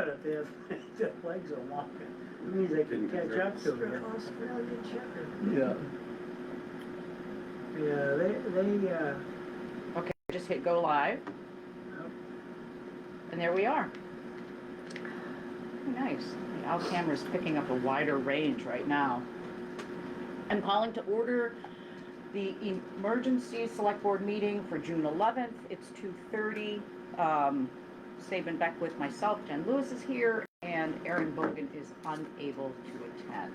not if their legs are walking. It means they can catch up to it. Australian Shepherd. Yeah. Yeah, Okay, just hit go live, and there we are. Nice. The out camera's picking up a wider range right now. I'm calling to order the emergency select board meeting for June 11th. It's 2:30. Saban Beck with myself, Jen Lewis is here, and Aaron Bogan is unable to attend.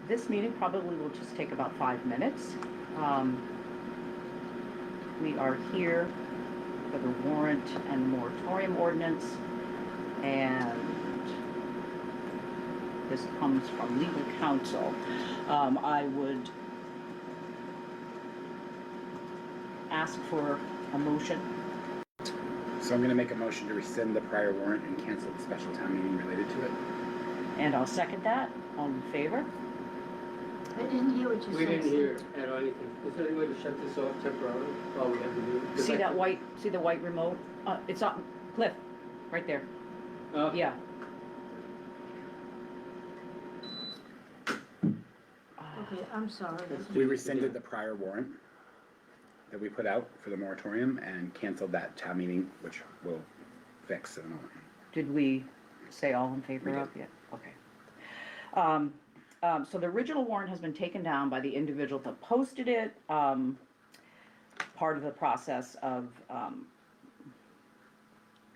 This meeting probably will just take about 5 minutes. We are here for the warrant and moratorium ordinance, and this comes from legal counsel. I would ask for a motion. So I'm going to make a motion to rescind the prior warrant and cancel the special town meeting related to it. And I'll second that. All in favor? I didn't hear what you said. we didn't hear at all anything. Is there any way to shut this off temporarily while we have the meeting? See that white, see the white remote? It's up, Cliff, right there. Yeah. Okay, I'm sorry. We rescinded the prior warrant that we put out for the moratorium and canceled that town meeting, which we'll fix in a moment. Did we say all in favor of it? Okay. So the original warrant has been taken down by the individual that posted it. Part of the process of,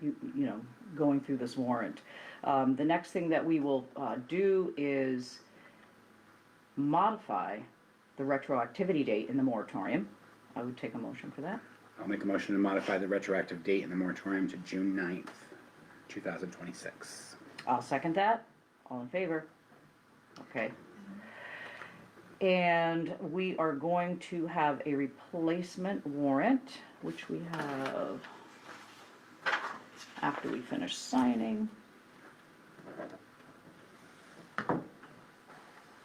you know, going through this warrant. The next thing that we will do is modify the retroactivity date in the moratorium. I would take a motion for that. I'll make a motion to modify the retroactive date in the moratorium to June 9th, 2026. I'll second that. All in favor? Okay. And we are going to have a replacement warrant, which we have after we finish signing.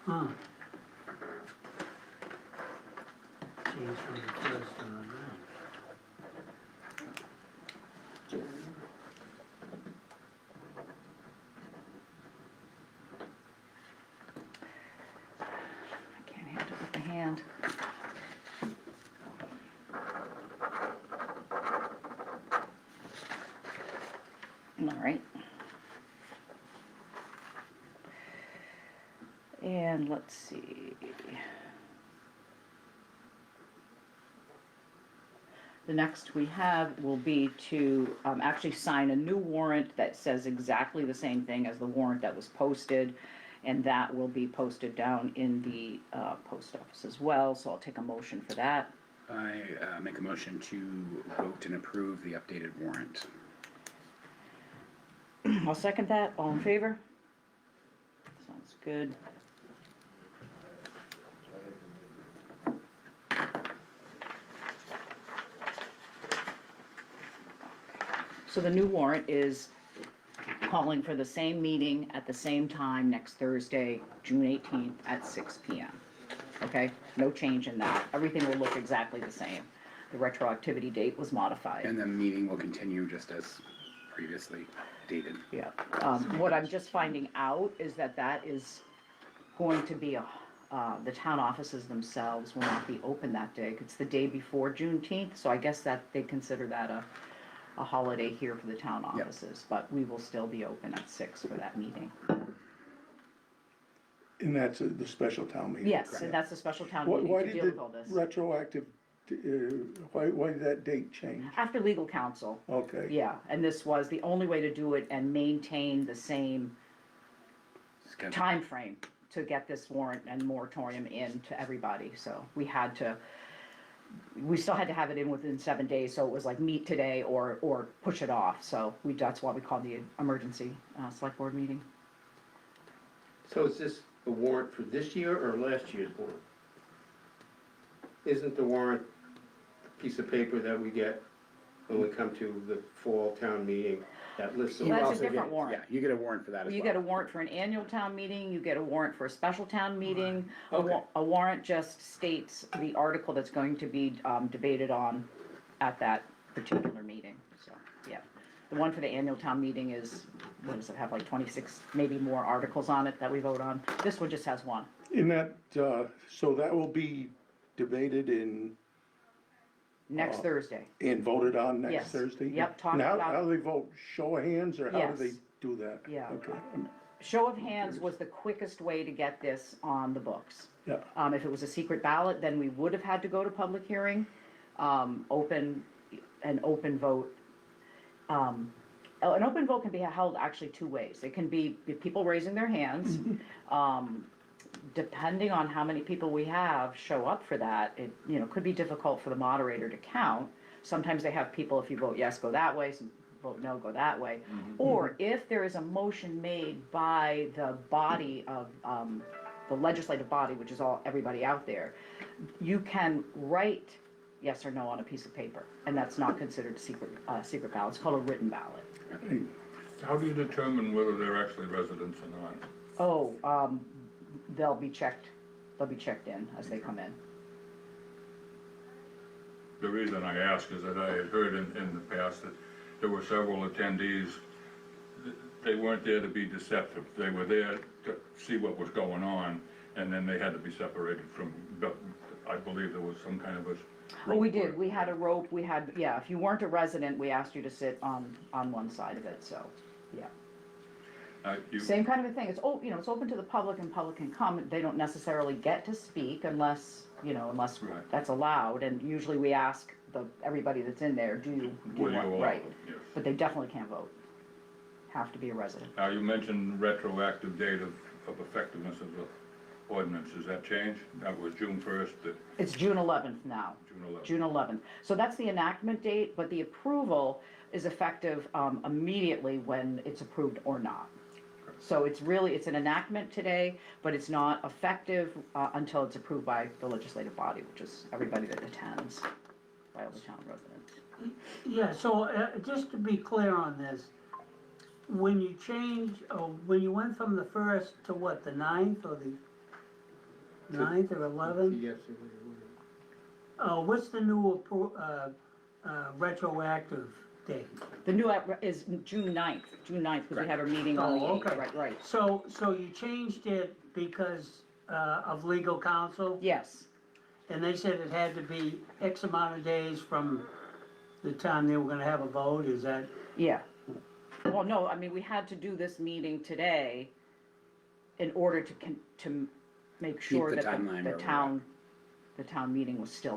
Huh. Change from the first one, right? I can't handle it with the hand. All right. And let's see. The next we have will be to actually sign a new warrant that says exactly the same thing as the warrant that was posted, and that will be posted down in the post office as well, so I'll take a motion for that. I make a motion to vote and approve the updated warrant. I'll second that. All in favor? Sounds good. So the new warrant is calling for the same meeting at the same time next Thursday, June 18th at 6 p.m. Okay? No change in that. Everything will look exactly the same. The retroactivity date was modified. And the meeting will continue just as previously dated. Yeah. What I'm just finding out is that that is going to be the town offices themselves will not be open that day. It's the day before Juneteenth, so I guess that they consider that a holiday here for the town offices. Yep. But we will still be open at 6 for that meeting. And that's the special town meeting? Yes, correct. And that's a special town meeting to deal with all this. Retroactive, why did that date change? After legal counsel. Okay. Yeah, and this was the only way to do it and maintain the same time frame to get this warrant and moratorium in to everybody. So we still had to have it in within 7 days, so it was like meet today or push it off. So that's why we called the emergency select board meeting. So is this a warrant for this year or last year's warrant? Isn't the warrant a piece of paper that we get when we come to the fall town meeting that lists? Well, that's a different warrant. Yeah, you get a warrant for that as well. You get a warrant for an annual town meeting, you get a warrant for a special town meeting. Okay. A warrant just states the article that's going to be debated on at that particular meeting, so, yeah. The one for the annual town meeting is, what does it have, like 26, maybe more articles on it that we vote on? This one just has one. In that, so that will be debated Next Thursday. and voted on next Yes. Thursday? Yep, talk And about- how do they vote? Show of hands, or how do they Yes. do that? Yeah. Okay, Show of hands was the quickest way to get this on the books. yeah, If it was a secret ballot, then we would have had to go to public hearing, an open vote. An open vote can be held actually two ways. It can be people raising their hands. Depending on how many people we have show up for that, it, could be difficult for the moderator to count. Sometimes they have people, if you vote yes, go that way, some vote no, go that way. Or if there is a motion made by the body of, the legislative body, which is everybody out there, you can write yes or no on a piece of paper, and that's not considered secret ballot. It's called a written ballot. How do you determine whether they're actually residents or not? They'll be checked in as they come in. The reason I ask is that I had heard in the past that there were several attendees, they weren't there to be deceptive. They were there to see what was going on, and then they had to be separated from, I believe there was some kind of a. Well, we did, we had a rope, if you weren't a resident, we asked you to sit on one side of it, so, yeah. Same kind of a thing, it's open to the public and public can come, they don't necessarily get to speak unless Right. that's allowed, and usually we ask everybody that's in there, do you Will you want, allow right? it? Yes. But they definitely can't vote, have to be a resident. Now, you mentioned retroactive date of effectiveness of the ordinance. Has that changed? That was June 1st, It's June 11th now. June 11th. June 11th. So that's the enactment date, but the approval is effective immediately when it's approved or not. So it's an enactment today, but it's not effective until it's approved by the legislative body, which is everybody that attends, by all the town residents. Yeah, so just to be clear on this, when you when you went from the 1st to what, the 9th or the 9th or 11th? Yes, What's the new retroactive date? The new is June 9th, because we had our meeting on the 8th, okay. right. So you changed it because of legal counsel? Yes, And they said it had to be X amount of days from the time they were gonna have a vote, is that? yeah. Well, no, I mean, we had to do this meeting today in order to make sure the that timeline the where we're town meeting was still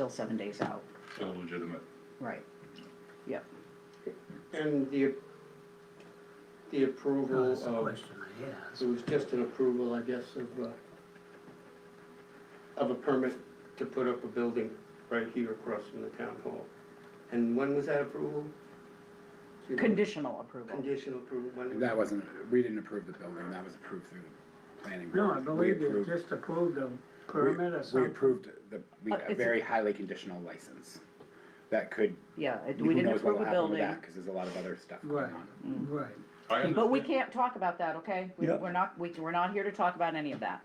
7 days out. still legitimate. Right. Yep. And the approval That's the of, question I asked. it was just an approval, I guess, of a permit to put up a building right here across from the town hall. And when was that approval? Do you know? Conditional approval. Conditional approval, when? That wasn't, we didn't approve the building, that was approved through the planning board. No, I believe We you approved- just approved a permit or We something. approved a it's- very highly conditional license. That could, Yeah, who we didn't knows what approve will a happen with building, that, because there's a lot of other stuff going Right. on. Right, but we can't talk about that, okay? Yeah. We're not here to talk about any of that.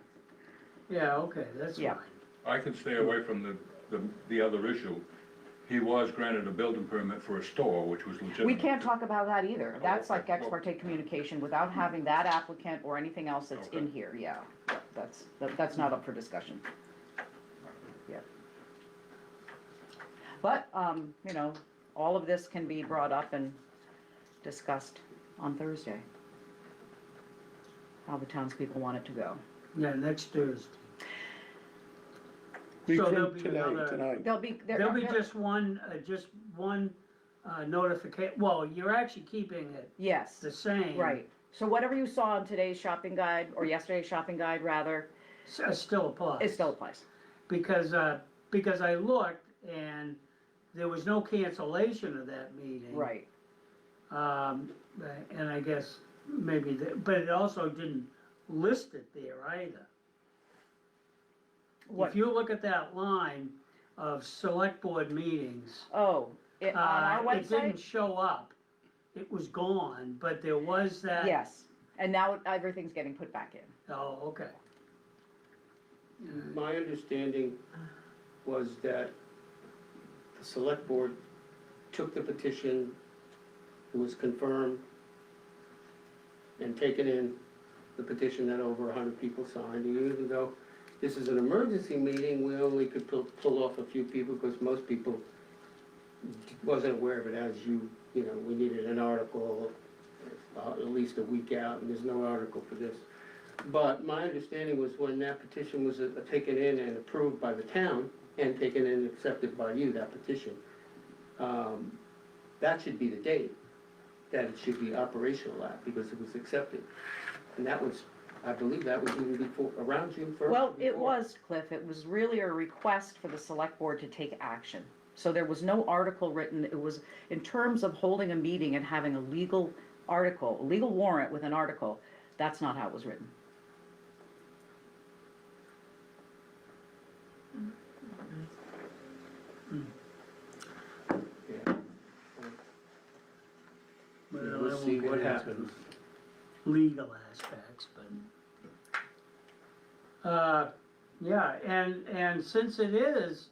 yeah, okay, that's Yeah. fine. I can stay away from the other issue. He was granted a building permit for a store, which was legitimate. We can't talk about that either. That's like okay. ex parte communication without having that applicant or anything else that's in Okay. here, yeah. That's not up for discussion. Yeah. But, all of this can be brought up and discussed on Thursday. How the townspeople want it to go. Yeah, next Thursday. We So there'll approved be another- tonight. There'll be Just one notification, well, you're actually keeping it yes, the same. right. So whatever you saw on today's shopping guide, or yesterday's shopping guide rather, Still applies. it still applies. Because I looked and there was no cancellation of that meeting. Right. And I guess maybe, but it also didn't list it there either. What? If you look at that line of select board meetings, Oh, on our it didn't website? show up. It was gone, but there was that. Yes, and now everything's getting put back in. Oh, okay. My understanding was that the select board took the petition it was confirmed and taken in, the petition that over 100 people signed, and even though this is an emergency meeting, we only could pull off a few people, because most people wasn't aware of it, as you know, we needed an article at least a week out, and there's no article for this. But my understanding was when that petition was taken in and approved by the town, and taken in and accepted by you, that petition, that should be the date that it should be operational at, because it was accepted. And that was, I believe that was even before, around June 1st. Well, it was, Cliff, it was really a request for the select board to take action. So there was no article written, it was in terms of holding a meeting and having a legal article, a legal warrant with an article, that's not how it was written. Yeah. Well, We'll I won't see get what into happens. Legal aspects, but, yeah, and since it is,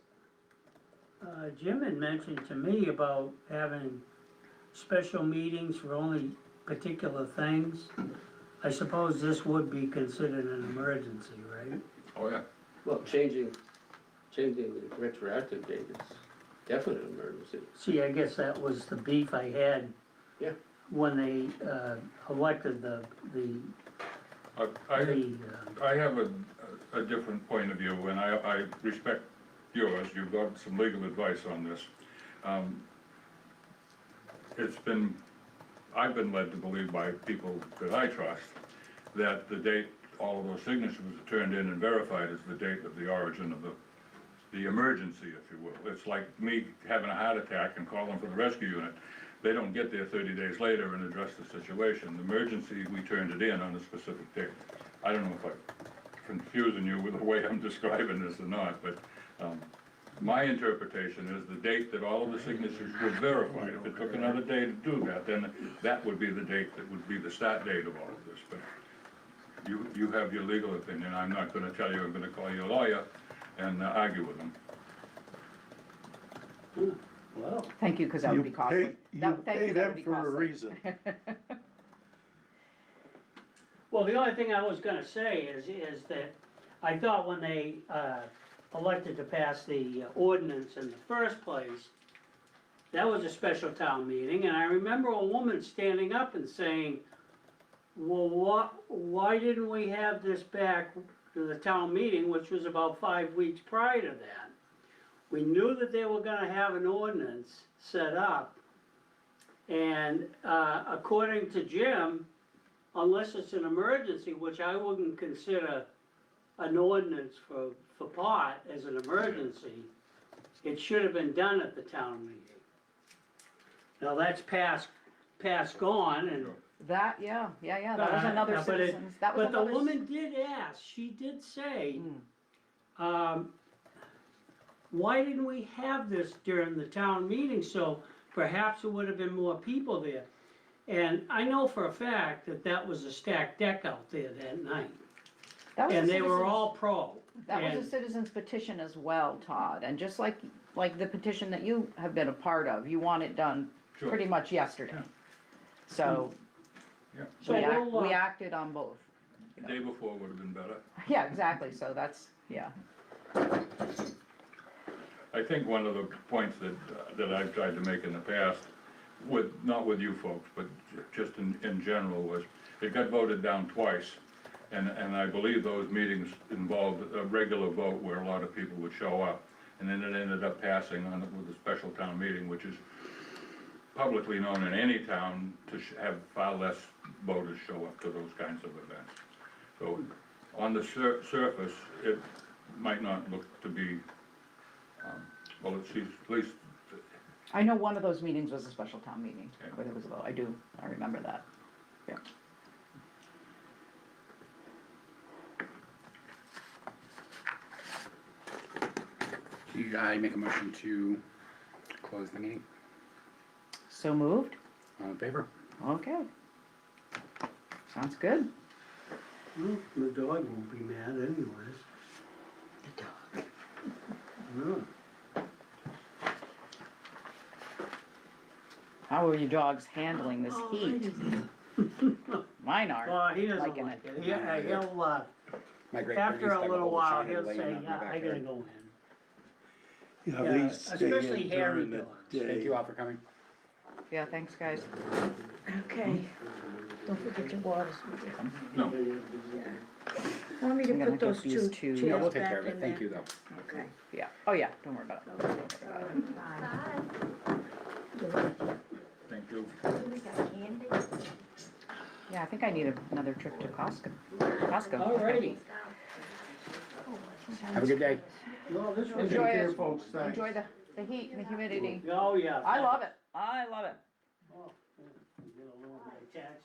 Jim had mentioned to me about having special meetings for only particular things. I suppose this would be considered an emergency, right? Oh, yeah. Well, changing the retroactive date is definitely an emergency. See, I guess that was the beef I had. Yeah. When they, elected the I have a different point of view, and I respect yours. You've got some legal advice on this. I've been led to believe by people that I trust that the date all of those signatures are turned in and verified is the date of the origin of the emergency, if you will. It's like me having a heart attack and calling for the rescue unit. They don't get there 30 days later and address the situation. The emergency, we turned it in on a specific date. I don't know if I'm confusing you with the way I'm describing this or not, but my interpretation is the date that all of the signatures were verified. If it took another day to do that, then that would be the date that would be the start date of all of this. But you have your legal opinion. I'm not gonna tell you, I'm gonna call you a lawyer and argue with them. well, Thank you, because that would be costly. You Thank pay you, that them would be for a costly. reason. well, the only thing I was gonna say is that I thought when they, elected to pass the ordinance in the first place, that was a special town meeting, and I remember a woman standing up and saying, well, why didn't we have this back to the town meeting, which was about 5 weeks prior to that? We knew that they were gonna have an ordinance set up, and, according to Jim, unless it's an emergency, which I wouldn't consider an ordinance for pot as an emergency, it should have been done at the town meeting. Now, that's past gone, and. That, yeah, that was another but it- citizen's, that was But the another. woman did ask, she did say, why didn't we have this during the town meeting, so perhaps it would have been more people there. And I know for a fact that that was a stacked deck out there that night, That was a and they were citizen's- all pro. That was and- a citizen's petition as well, Todd, and just like the petition that you have been a part of, you want it done Sure. pretty much yesterday. So, Yeah. So we acted on both. The day before would have been better. Yeah, exactly, so that's, yeah. I think one of the points that I've tried to make in the past, not with you folks, but just in general, was it got voted down twice. And I believe those meetings involved a regular vote where a lot of people would show up. And then it ended up passing on with a special town meeting, which is publicly known in any town to have far less voters show up to those kinds of events. So on the surface, it might not look to be, well, it's at least, I know one of those meetings was a special town meeting, Yeah. where there was a vote, I remember that, yeah. I make a motion to close the meeting. So moved, All in favor? okay. Sounds good. Well, the dog won't be mad anyways. The dog. No. How are you dogs handling this Oh, heat? Mine are. Well, he doesn't Liking like it. it. He'll, My great after grandniece a got little old while, sign he'll laying say, out in the yeah, I gotta backyard. go in. Yeah, Yeah, they stay especially in hairy during the dogs. Thank day. you all for coming. Yeah, thanks, guys. Okay, don't forget your waters. No, Want me to I'm gonna put those get these two two. No, we'll chairs take care back of it, in thank there? you though. Okay. Yeah, oh yeah, don't worry about it. Don't worry about it. thank you. Yeah, I think I need another trip to Costco. Costco. Alrighty. Have a good day. No, this was Enjoy here, it. folks, thanks. Enjoy the heat and the humidity. Oh, yeah. I love it. I love it. Oh, yeah, get a little bit of tax.